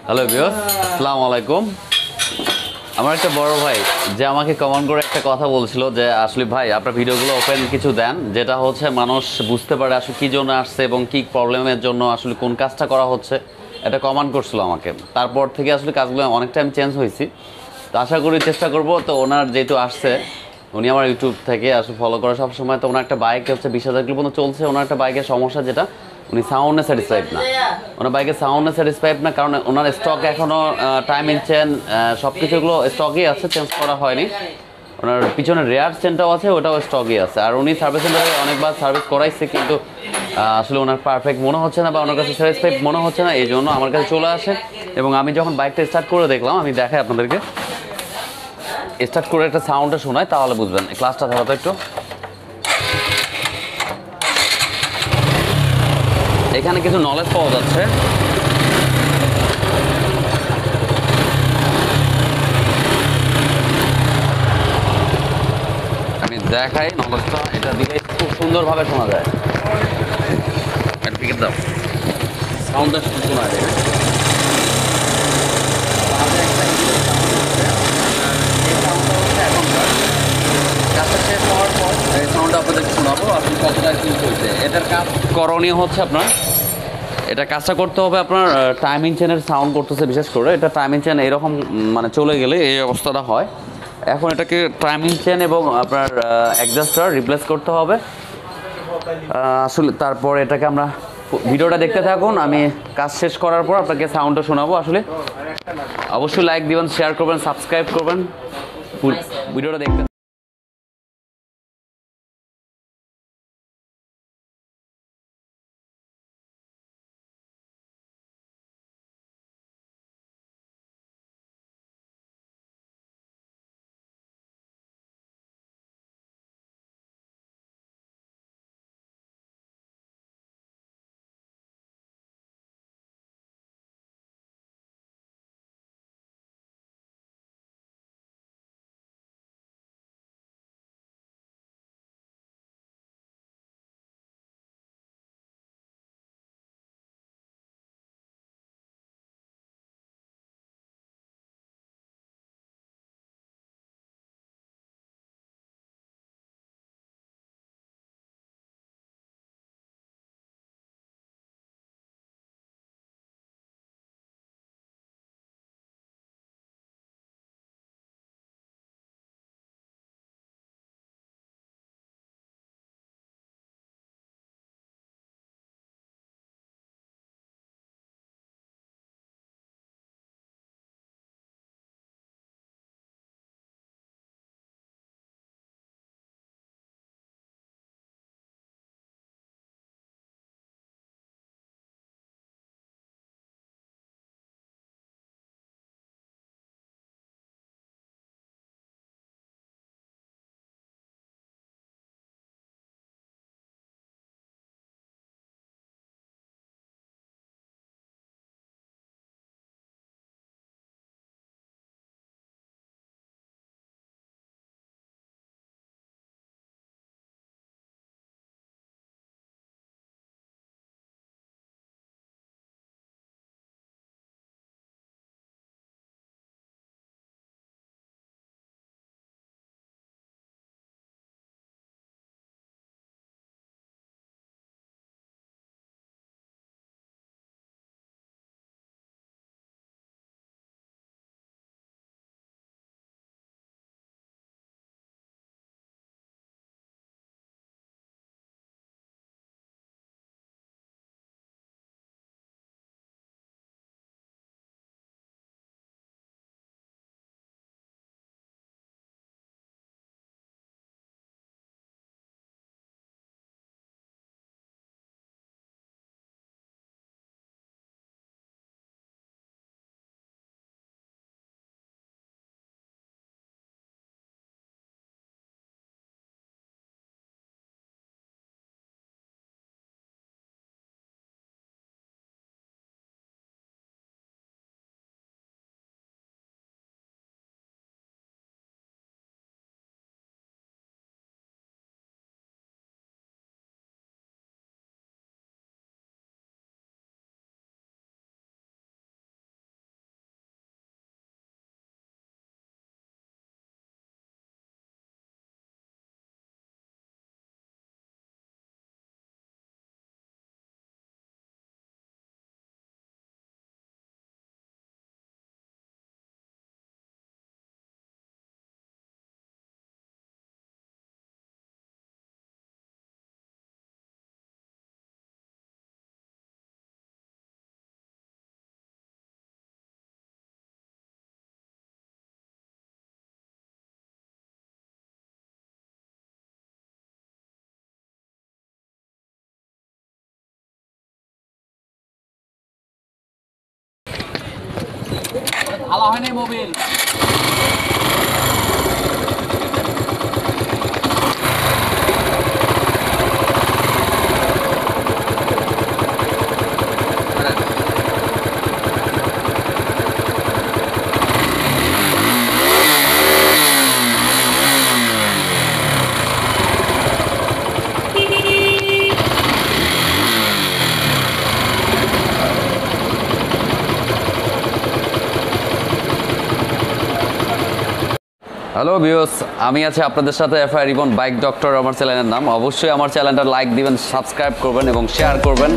Hello viewers, আসসালামু আলাইকুম। আমার একটা বড় ভাই যে আমাকে কমেন্ট করে একটা কথা বলছিল যে আসলে ভাই আপনার ভিডিওগুলো ওপেন কিছু দেন, যেটা হচ্ছে মানুষ বুঝতে পারে আসলে কী জন্য আসছে এবং কী প্রবলেমের জন্য আসলে কোন কাজটা করা হচ্ছে। এটা কমেন্ট করছিল আমাকে। তারপর থেকে আসলে কাজগুলো অনেকটা আমি চেঞ্জ হয়েছি। তো আশা করি চেষ্টা করব। তো ওনার যেহেতু আসছে, উনি আমার ইউটিউব থেকে আসলে ফলো করে সবসময়। তো ওনার একটা বাইক হচ্ছে 20,000 কিলো পর্যন্ত চলছে। ওনার একটা বাইকের সমস্যা যেটা উনি সাউন্ডে স্যাটিসফাইড না। ওনার বাইকের সাউন্ডে স্যাটিসফাইড না, কারণ ওনার স্টক এখনও টাইমিং চেন সব কিছুগুলো স্টকই আছে, চেঞ্জ করা হয়নি। ওনার পিছনে রেয়ার চেনটাও আছে, ওটাও স্টকই আছে। আর উনি সার্ভিস সেন্টারে অনেকবার সার্ভিস করাইছে, কিন্তু আসলে ওনার পারফেক্ট মনে হচ্ছে না বা ওনার কাছে স্যাটিসফাইড মনে হচ্ছে না। এই জন্য আমার কাছে চলে আসে এবং আমি যখন বাইকটা স্টার্ট করে দেখলাম, আমি দেখাই আপনাদেরকে। স্টার্ট করে একটা সাউন্ডটা শোনায়, তাহলে বুঝবেন। ক্লাসটা ধরো তো একটু। এখানে কিছু নলেজ পাওয়া যাচ্ছে। আমি দেখাই নলেজটা, এটা দিলে খুব সুন্দরভাবে শোনা যায়। এটা টিকিট দাও, সাউন্ডটা শোনা যায়। কাজটা শেষ হওয়ার পর এই সাউন্ডটা আপনাদের শোনাবো, আপনি কতটা কি চলছে। এটার কাজ করণীয় হচ্ছে আপনার, এটা কাজটা করতে হবে আপনার টাইমিং চেনের সাউন্ড করতেছে। বিশেষ করে এটা টাইমিং চেন এইরকম মানে চলে গেলে এই অবস্থাটা হয়। এখন এটাকে টাইমিং চেন এবং আপনার অ্যাডজাস্টার রিপ্লেস করতে হবে আসলে। তারপর এটাকে আমরা ভিডিওটা দেখতে থাকুন, আমি কাজ শেষ করার পর আপনাকে সাউন্ডটা শোনাবো আসলে। অবশ্যই লাইক দিবেন, শেয়ার করবেন, সাবস্ক্রাইব করবেন, ভিডিওটা দেখতে। হালা হয় নাই মোবিল। হ্যালো ভিউয়ার্স, আমি আছি আপনাদের সাথে এফআই রিবন বাইক ডক্টর। আমার চ্যানেলের নাম। অবশ্যই আমার চ্যানেলটা লাইক দিবেন, সাবস্ক্রাইব করবেন এবং শেয়ার করবেন।